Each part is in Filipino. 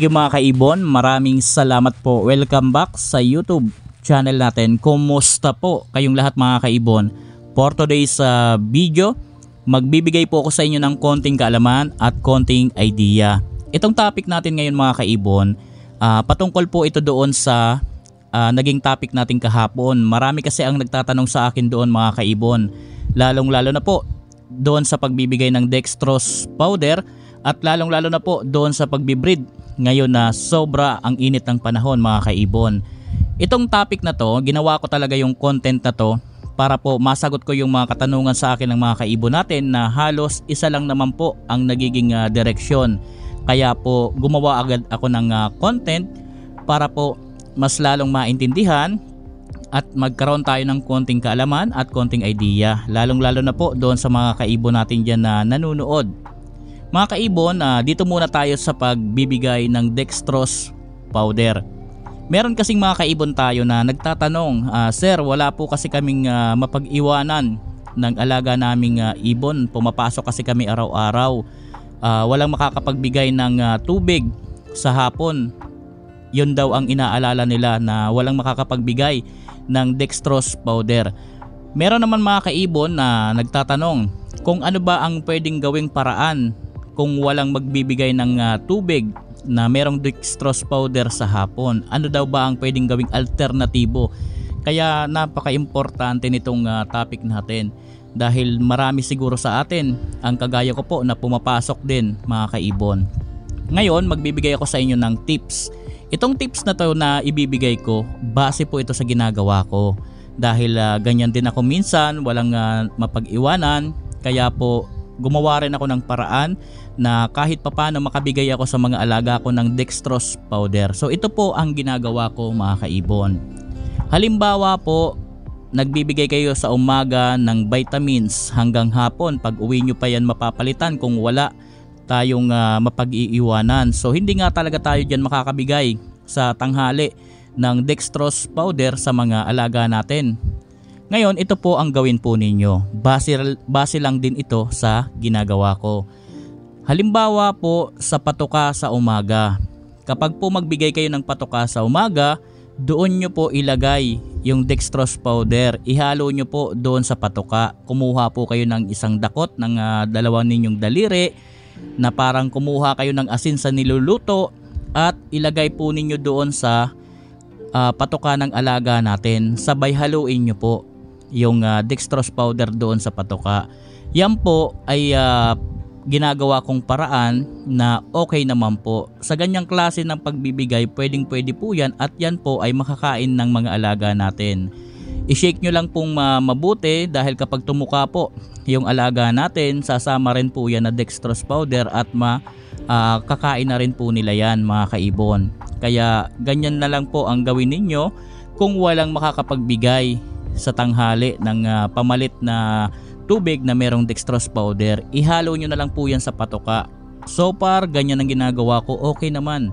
Thank you mga kaibon, maraming salamat po. Welcome back sa YouTube channel natin. Kumusta po kayong lahat mga kaibon? For today's video, magbibigay po ako sa inyo ng konting kaalaman at konting idea. Itong topic natin ngayon mga kaibon, patungkol po ito doon sa naging topic natin kahapon. Marami kasi ang nagtatanong sa akin doon mga kaibon, lalong-lalo na po doon sa pagbibigay ng dextrose powder at lalong-lalo na po doon sa pagbibreed ngayon na sobra ang init ng panahon mga kaibon. Itong topic na to, ginawa ko talaga yung content na to para po masagot ko yung mga katanungan sa akin ng mga kaibon natin na halos isa lang naman po ang nagiging direksyon. Kaya po gumawa agad ako ng content para po mas lalong maintindihan at magkaroon tayo ng konting kaalaman at konting idea, lalong-lalo na po doon sa mga kaibon natin dyan na nanunood. Mga kaibon, dito muna tayo sa pagbibigay ng dextrose powder. Meron kasing mga kaibon tayo na nagtatanong, Sir, wala po kasi kaming mapag-iwanan ng alaga naming ibon. Pumapasok kasi kami araw-araw. Walang makakapagbigay ng tubig sa hapon. Yun daw ang inaalala nila na walang makakapagbigay ng dextrose powder. Meron naman mga kaibon na nagtatanong kung ano ba ang pwedeng gawing paraan kung walang magbibigay ng tubig na merong dextrose powder sa hapon. Ano daw ba ang pwedeng gawing alternatibo? Kaya napaka-importante nitong topic natin dahil marami siguro sa atin ang kagaya ko po na pumapasok din mga kaibon. Ngayon magbibigay ako sa inyo ng tips. Itong tips na to na ibibigay ko, base po ito sa ginagawa ko. Dahil ganyan din ako minsan, walang mapag-iwanan. Kaya po gumawa rin ako ng paraan na kahit papano makabigay ako sa mga alaga ko ng dextrose powder. So ito po ang ginagawa ko mga kaibon. Halimbawa po, nagbibigay kayo sa umaga ng vitamins hanggang hapon. Pag uwi nyo pa yan mapapalitan kung wala tayong mapag-iiwanan. So hindi nga talaga tayo dyan makakabigay sa tanghali ng dextrose powder sa mga alaga natin. Ngayon ito po ang gawin po ninyo. Base lang din ito sa ginagawa ko. Halimbawa po sa patoka sa umaga. Kapag po magbigay kayo ng patoka sa umaga, doon nyo po ilagay yung dextrose powder. Ihalo nyo po doon sa patoka. Kumuha po kayo ng isang dakot ng dalawang ninyong daliri na parang kumuha kayo ng asin sa niluluto at ilagay po ninyo doon sa patoka ng alaga natin. Sabay haluin nyo po yung dextrose powder doon sa patoka. Yan po ay ginagawa kong paraan na okay naman po. Sa ganyang klase ng pagbibigay, pwede po yan at yan po ay makakain ng mga alaga natin. I-shake nyo lang pong mabuti dahil kapag tumuka po yung alaga natin, sasama rin po yan na dextrose powder at kakain na rin po nila yan mga kaibon. Kaya ganyan na lang po ang gawin ninyo kung walang makakapagbigay sa tanghali ng pamalit na tubig na merong dextrose powder. Ihalo nyo na lang po yan sa patoka. So far, ganyan ang ginagawa ko. Okay naman.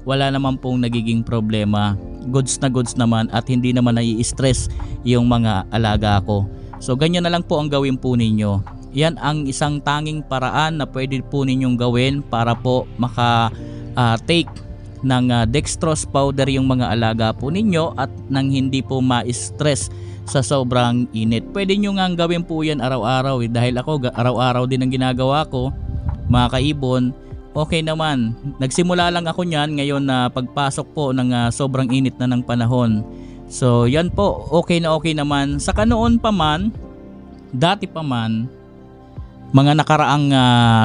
Wala naman pong nagiging problema. Goods na goods naman at hindi naman nai-stress yung mga alaga ko. So ganyan na lang po ang gawin po ninyo. Yan ang isang tanging paraan na pwede po ninyong gawin para po maka-take ng dextrose powder yung mga alaga po ninyo at nang hindi po ma-stress sa sobrang init. Pwede nyo nga gawin po yan araw-araw dahil ako araw-araw din ang ginagawa ko mga kaibon. Okay naman, nagsimula lang ako niyan ngayon na pagpasok po ng sobrang init na ng panahon. So yan po, okay naman. Sa kanoon pa man, dati pa man, mga nakaraang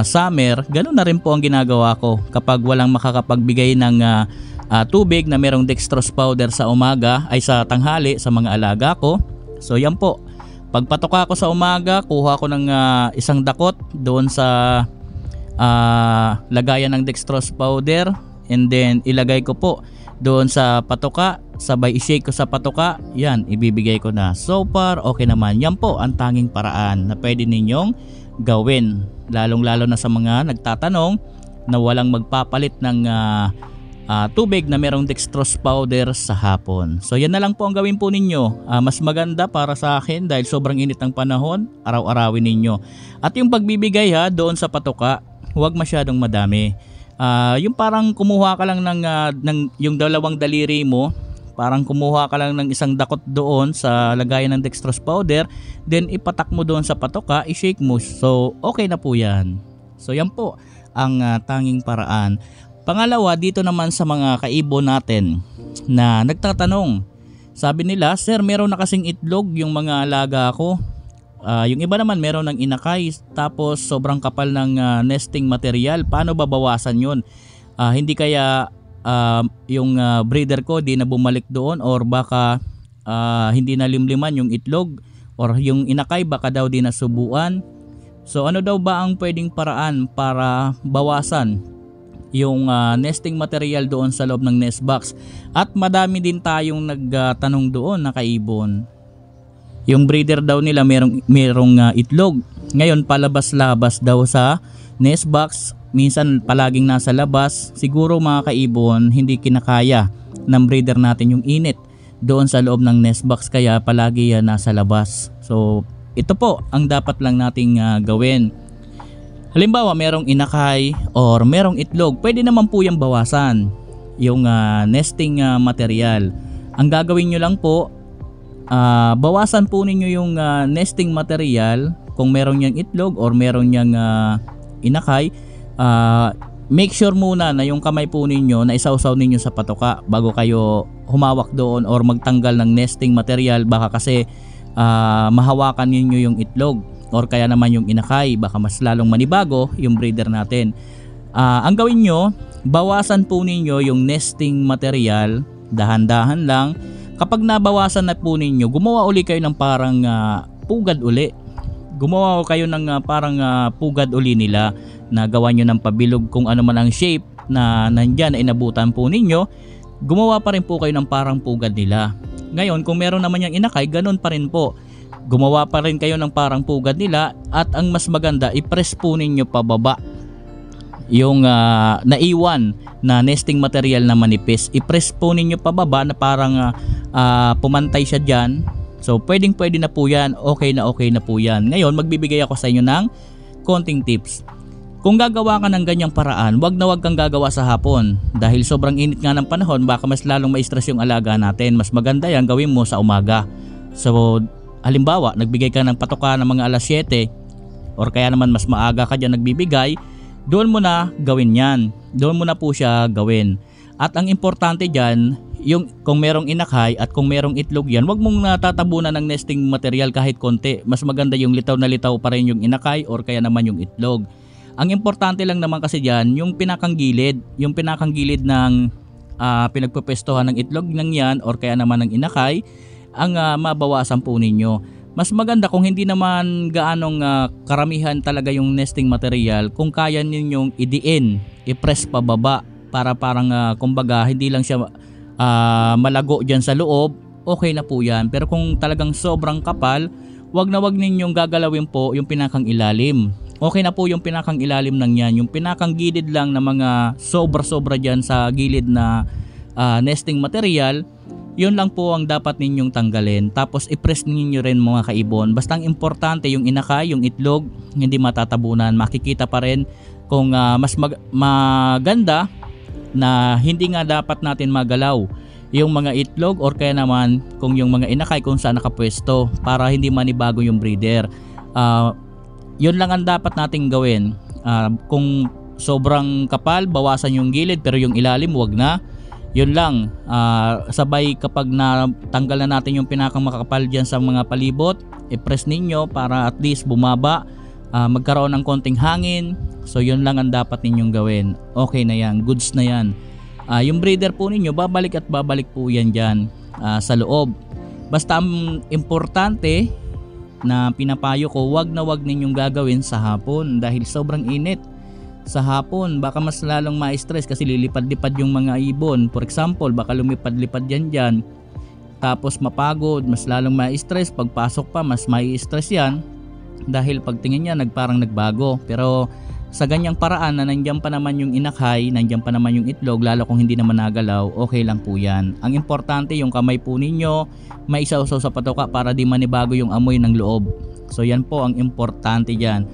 summer, ganoon na rin po ang ginagawa ko kapag walang makakapagbigay ng tubig na merong dextrose powder sa umaga ay sa tanghali sa mga alaga ko. So yan po, pagpatoka ko sa umaga, kuha ko ng isang dakot doon sa lagayan ng dextrose powder and then ilagay ko po doon sa patoka, sabay i-shake ko sa patoka, yan ibibigay ko na. So far okay naman. Yan po ang tanging paraan na pwede ninyong gawin, lalong-lalo na sa mga nagtatanong na walang magpapalit ng tubig na merong dextrose powder sa hapon. So yan na lang po ang gawin po ninyo. Mas maganda para sa akin dahil sobrang init ng panahon, araw-arawin ninyo. At yung pagbibigay doon sa patoka, huwag masyadong madami. Yung parang kumuha ka lang ng yung dalawang daliri mo, parang kumuha ka lang ng isang dakot doon sa lagayan ng dextrose powder, then ipatak mo doon sa patoka, i-shake mo. So okay na po yan. So yan po ang tanging paraan. Pangalawa, dito naman sa mga kaibon natin na nagtatanong, sabi nila, "Sir, meron na kasing itlog yung mga alaga ko. Yung iba naman meron ng inakay, tapos sobrang kapal ng nesting material. Paano babawasan yun? Hindi kaya yung breeder ko di na bumalik doon, or baka hindi na limliman yung itlog, or yung inakay baka daw di nasubuan." So ano daw ba ang pwedeng paraan para bawasan yung nesting material doon sa loob ng nest box? At madami din tayong nagtanong doon na kaibon. Yung breeder daw nila merong itlog. Ngayon palabas-labas daw sa nest box. Minsan palaging nasa labas. Siguro mga kaibon, hindi kinakaya ng breeder natin yung init doon sa loob ng nest box, kaya palagi nasa labas. So ito po ang dapat lang nating gawin. Halimbawa merong inakay or merong itlog, pwede naman po yung bawasan yung nesting material. Ang gagawin nyo lang po, bawasan po ninyo yung nesting material. Kung meron niyang itlog or meron niyang inakay, make sure muna na yung kamay po ninyo na isawsaw ninyo sa patoka bago kayo humawak doon or magtanggal ng nesting material. Baka kasi mahawakan ninyo yung itlog or kaya naman yung inakay, baka mas lalong manibago yung breeder natin. Ang gawin nyo, bawasan po ninyo yung nesting material, dahan-dahan lang. Kapag nabawasan na po ninyo, gumawa uli kayo ng parang pugad uli. Gumawa kayo ng parang pugad uli nila, na gawa nyo ng pabilog kung ano man ang shape na nandyan na inabutan po ninyo. Gumawa pa rin po kayo ng parang pugad nila. Ngayon kung meron naman yung inakay, ganun pa rin po. Gumawa pa rin kayo ng parang pugad nila, at ang mas maganda, i-press po ninyo pababa yung naiwan na nesting material na manipis. I-press po ninyo pababa na parang pumantay siya dyan. So pwede na po yan, okay na po yan. Ngayon magbibigay ako sa inyo ng konting tips. Kung gagawa ka ng ganyang paraan, wag kang gagawa sa hapon. Dahil sobrang init nga ng panahon, baka mas lalong ma-stress yung alaga natin. Mas maganda yan gawin mo sa umaga. So halimbawa, nagbigay ka ng patoka ng mga alas 7, or kaya naman mas maaga ka dyan nagbibigay, doon mo na gawin yan. Doon mo na po siya gawin. At ang importante dyan, yung kung merong inakay at kung merong itlog yan, wag mong natatabunan ng nesting material kahit konti. Mas maganda yung litaw na litaw pa rin yung inakay or kaya naman yung itlog. Ang importante lang naman kasi dyan, yung pinakang gilid ng pinagpupwestohan ng itlog ng yan or kaya naman ng inakay, ang mabawasan po ninyo. Mas maganda kung hindi naman gaanong karamihan talaga yung nesting material, kung kaya ninyong idiin, i-press pababa para parang kumbaga hindi lang siya malago dyan sa loob, okay na po yan. Pero kung talagang sobrang kapal, wag ninyong gagalawin po yung pinakang ilalim. Okay na po yung pinakang ilalim ng yan. Yung pinakang gilid lang na mga sobra-sobra dyan sa gilid na nesting material, yun lang po ang dapat ninyong tanggalin. Tapos i-press ninyo rin mga kaibon. Basta ang importante yung inakay, yung itlog, hindi matatabunan. Makikita pa rin kung mas maganda na hindi nga dapat natin magalaw yung mga itlog or kaya naman kung yung mga inakay kung saan nakapwesto, para hindi manibago yung breeder. Yun lang ang dapat nating gawin. Kung sobrang kapal, bawasan yung gilid, pero yung ilalim wag na. Yun lang. Sabay kapag natanggal na natin yung pinakang makakapal dyan sa mga palibot, i-press ninyo para at least bumaba, magkaroon ng konting hangin. So yun lang ang dapat ninyong gawin. Okay na yan, goods na yan. Yung breeder po ninyo, babalik at babalik po yan dyan sa loob. Basta ang importante na pinapayo ko, wag ninyong gagawin sa hapon dahil sobrang init. Sa hapon baka mas lalong ma-stress kasi lilipad-lipad yung mga ibon. For example, baka lumipad-lipad dyan, tapos mapagod, mas lalong ma-stress. Pagpasok pa mas mai-stress yan dahil pagtingin niya parang nagbago. Pero sa ganyang paraan na nandiyan pa naman yung inakay, nandiyan pa naman yung itlog, lalo kung hindi naman nagalaw, okay lang po yan. Ang importante yung kamay po ninyo maisawsaw sa patoka para di manibago yung amoy ng loob. So yan po ang importante dyan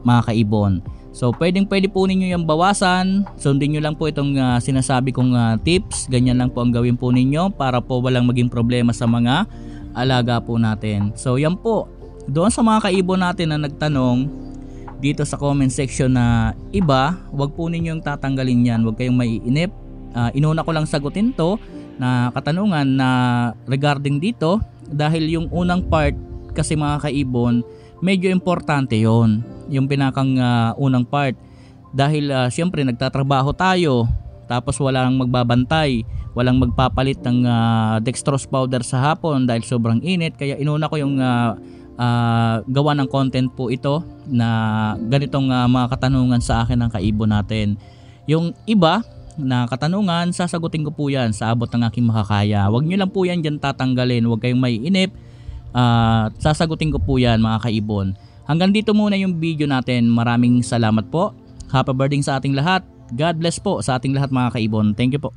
mga kaibon. So pwede po ninyo yung bawasan. Sundin nyo lang po itong sinasabi kong tips. Ganyan lang po ang gawin po ninyo para po walang maging problema sa mga alaga po natin. So yan po, doon sa mga kaibon natin na nagtanong dito sa comment section na iba, wag po ninyong tatanggalin yan, wag kayong maiinip. Inuna ko lang sagutin to na katanungan na regarding dito dahil yung unang part kasi mga kaibon medyo importante yon, yung pinakang unang part dahil syempre nagtatrabaho tayo tapos walang magbabantay, walang magpapalit ng dextrose powder sa hapon dahil sobrang init, kaya inuna ko yung gawa ng content po ito na ganitong mga katanungan sa akin ng kaibon natin. Yung iba na katanungan, sasagutin ko po yan sa abot ng aking makakaya. Huwag nyo lang po yan dyan tatanggalin, huwag kayong maiinip. Sasagutin ko po yan mga kaibon. Hanggang dito muna yung video natin. Maraming salamat po. Happy birthday sa ating lahat. God bless po sa ating lahat mga kaibon. Thank you po.